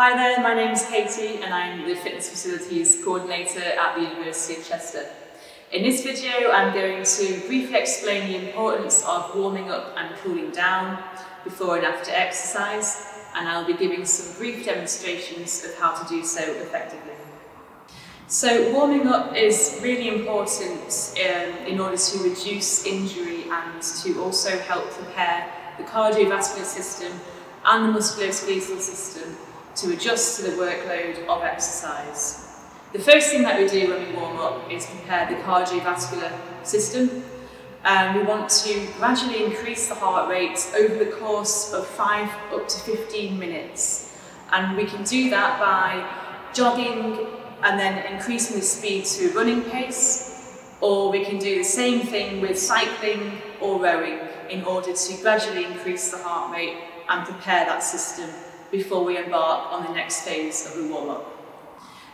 Hi there, my name is Katie and I'm the Fitness Facilities Coordinator at the University of Chester. In this video I'm going to briefly explain the importance of warming up and cooling down before and after exercise, and I'll be giving some brief demonstrations of how to do so effectively. So warming up is really important in order to reduce injury and to also help prepare the cardiovascular system and the musculoskeletal system to adjust to the workload of exercise. The first thing that we do when we warm up is prepare the cardiovascular system. We want to gradually increase the heart rate over the course of 5 up to 15 minutes. And we can do that by jogging and then increasing the speed to a running pace, or we can do the same thing with cycling or rowing in order to gradually increase the heart rate and prepare that system before we embark on the next phase of the warm-up.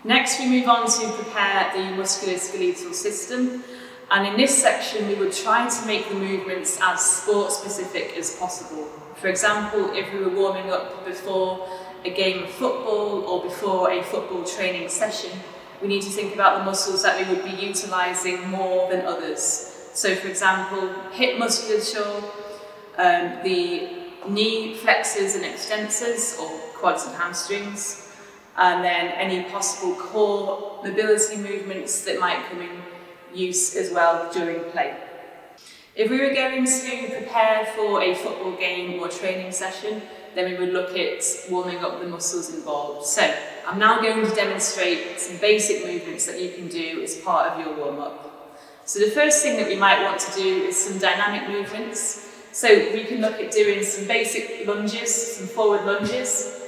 Next, we move on to prepare the musculoskeletal system, and in this section we would try to make the movements as sport-specific as possible. For example, if we were warming up before a game of football or before a football training session, we need to think about the muscles that we would be utilising more than others. So for example, hip musculature, the knee flexors and extensors, or quads and hamstrings, and then any possible core mobility movements that might come in use as well during play. If we were going to prepare for a football game or training session, then we would look at warming up the muscles involved. So I'm now going to demonstrate some basic movements that you can do as part of your warm-up. So the first thing that we might want to do is some dynamic movements. So we can look at doing some basic lunges, some forward lunges,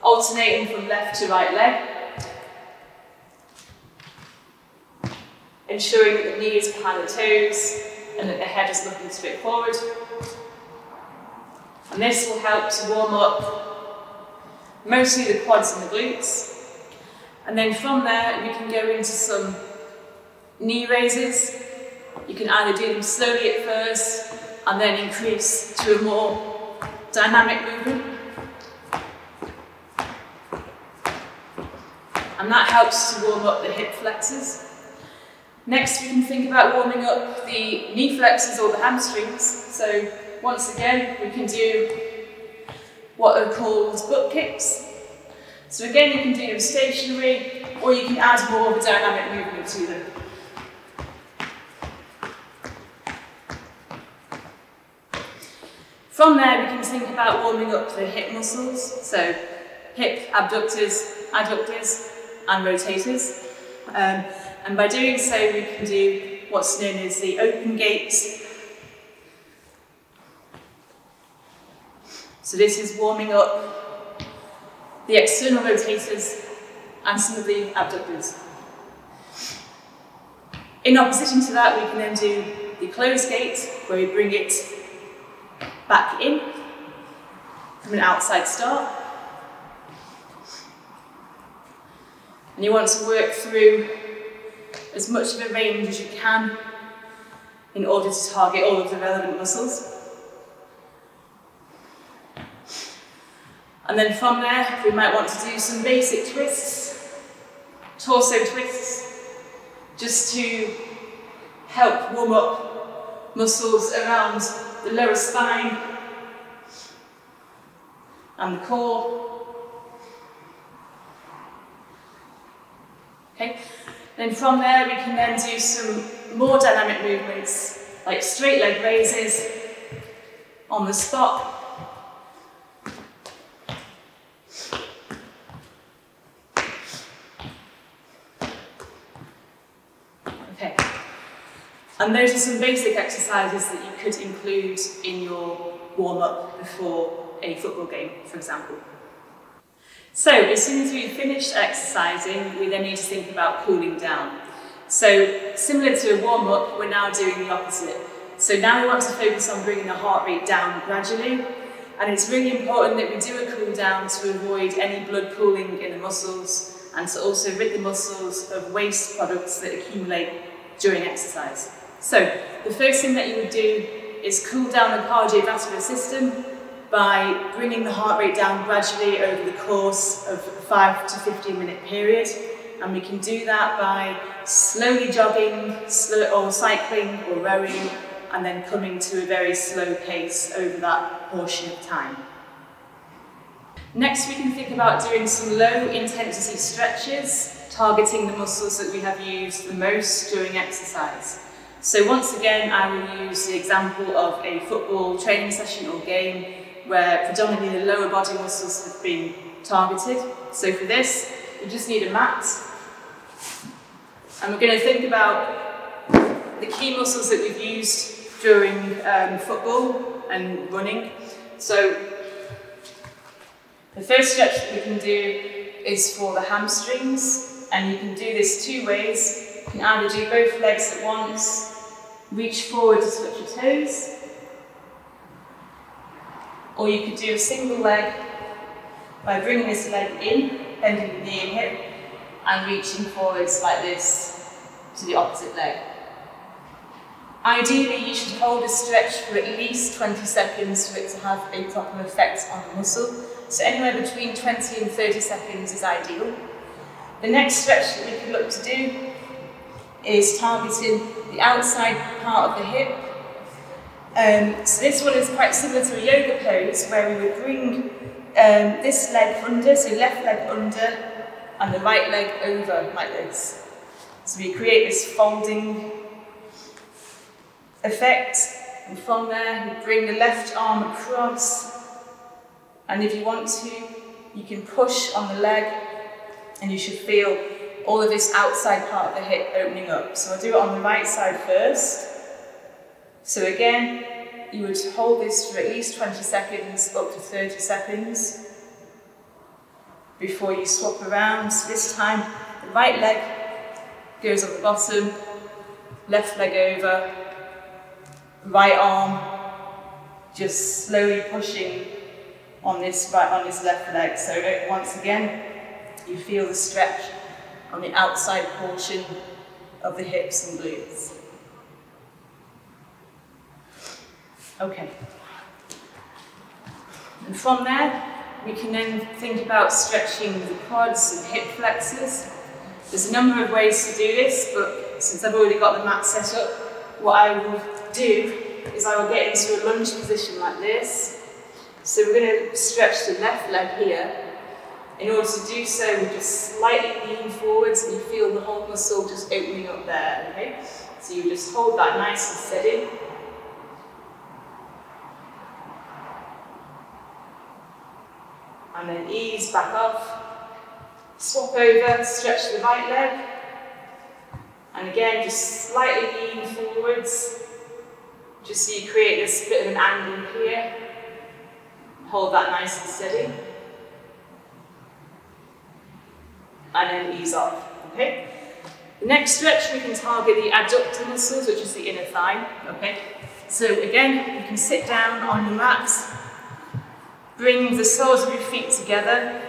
alternating from left to right leg, ensuring that the knee is behind the toes and that the head is looking straight forward. And this will help to warm up mostly the quads and the glutes. And then from there we can go into some knee raises. You can either do them slowly at first and then increase to a more dynamic movement. And that helps to warm up the hip flexors. Next, we can think about warming up the knee flexors or the hamstrings. So once again, we can do what are called butt kicks. So again, you can do them stationary, or you can add more of a dynamic movement to them. From there, we can think about warming up the hip muscles, so hip abductors, adductors, and rotators. And by doing so, we can do what's known as the open gait. So this is warming up the external rotators and some of the abductors. In opposition to that, we can then do the closed gait, where we bring it back in from an outside start. And you want to work through as much of a range as you can in order to target all of the relevant muscles. And then from there, we might want to do some basic twists, torso twists, just to help warm up muscles around the lower spine and the core. Okay. Then from there we can then do some more dynamic movements like straight leg raises on the spot. Okay. And those are some basic exercises that you could include in your warm-up before a football game, for example. So, as soon as we've finished exercising, we then need to think about cooling down. So, similar to a warm-up, we're now doing the opposite. So now we want to focus on bringing the heart rate down gradually, and it's really important that we do a cool down to avoid any blood pooling in the muscles and to also rid the muscles of waste products that accumulate during exercise. So, the first thing that you would do is cool down the cardiovascular system by bringing the heart rate down gradually over the course of a 5 to 15 minute period. And we can do that by slowly jogging, or cycling or rowing, and then coming to a very slow pace over that portion of time. Next, we can think about doing some low intensity stretches, targeting the muscles that we have used the most during exercise. So once again, I will use the example of a football training session or game where predominantly the lower body muscles have been targeted. So for this, you just need a mat. And we're going to think about the key muscles that we've used during football and running. So the first stretch that we can do is for the hamstrings, and you can do this two ways. You can either do both legs at once, reach forward to touch your toes, or you could do a single leg by bringing this leg in, bending the knee and hip, and reaching forwards like this to the opposite leg. Ideally, you should hold a stretch for at least 20 seconds for it to have a proper effect on the muscle. So anywhere between 20 and 30 seconds is ideal. The next stretch that we could look to do is targeting the outside part of the hip. So this one is quite similar to a yoga pose where we would bring this leg under, so left leg under, and the right leg over like this. So we create this folding effect, and from there you bring the left arm across, and if you want to, you can push on the leg, and you should feel all of this outside part of the hip opening up. So I'll do it on the right side first. So again, you would hold this for at least 20 seconds, up to 30 seconds, before you swap around. So this time, the right leg goes on the bottom, left leg over, right arm just slowly pushing on this left leg. So once again, you feel the stretch on the outside portion of the hips and glutes. Okay. And from there, we can then think about stretching the quads and hip flexors. There's a number of ways to do this, but since I've already got the mat set up, what I will do is I will get into a lunge position like this. So we're going to stretch the left leg here. In order to do so, we just slightly lean forwards and you feel the whole muscle just opening up there, okay? So you just hold that nice and steady. And then ease back off. Swap over, stretch the right leg. And again, just slightly lean forwards, just so you create this bit of an angle here. Hold that nice and steady. And then ease off, okay? The next stretch, we can target the adductor muscles, which is the inner thigh, okay? So again, you can sit down on your mat, bring the soles of your feet together,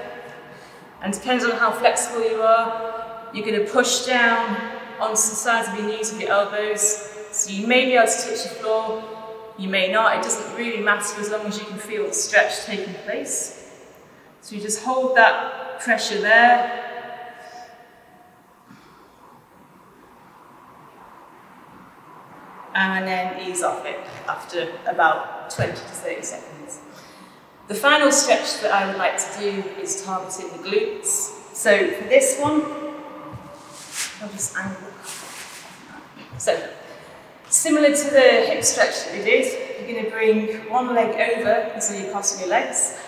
and depending on how flexible you are, you're going to push down onto the sides of your knees with your elbows. So you may be able to touch the floor, you may not, it doesn't really matter as long as you can feel the stretch taking place. So you just hold that pressure there. And then ease off it after about 20 to 30 seconds. The final stretch that I would like to do is targeting the glutes. So for this one, I'll just angle. So, similar to the hip stretch that we did, you're going to bring one leg over until you're crossing your legs.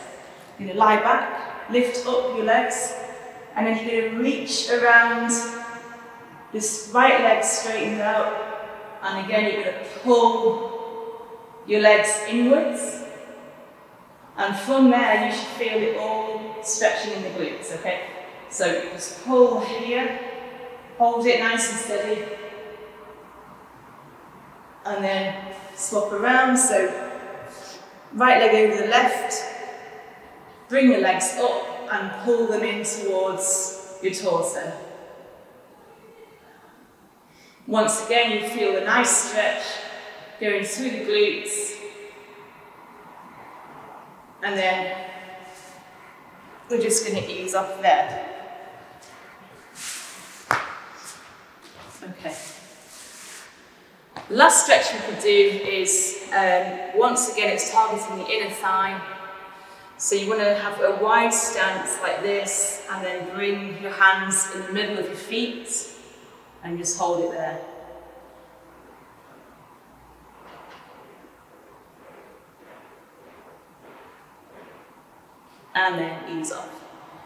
You're going to lie back, lift up your legs, and then you're going to reach around this right leg straightened out. And again, you're going to pull your legs inwards. And from there, you should feel it all stretching in the glutes, okay? So you just pull here, hold it nice and steady. And then swap around, so right leg over the left, bring the legs up and pull them in towards your torso. Once again, you feel a nice stretch going through the glutes. and then we're just going to ease off there. Okay. The last stretch we could do is, once again, it's targeting the inner thigh. So you want to have a wide stance like this, and then bring your hands in the middle of your feet and just hold it there. And then ease off.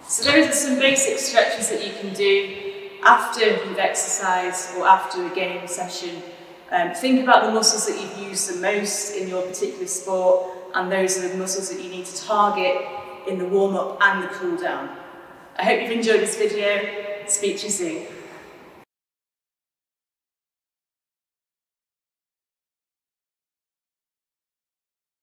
So those are some basic stretches that you can do after you've exercised or after a game session. Think about the muscles that you've used the most in your particular sport, and those are the muscles that you need to target in the warm-up and the cool-down. I hope you've enjoyed this video. Speak to you soon.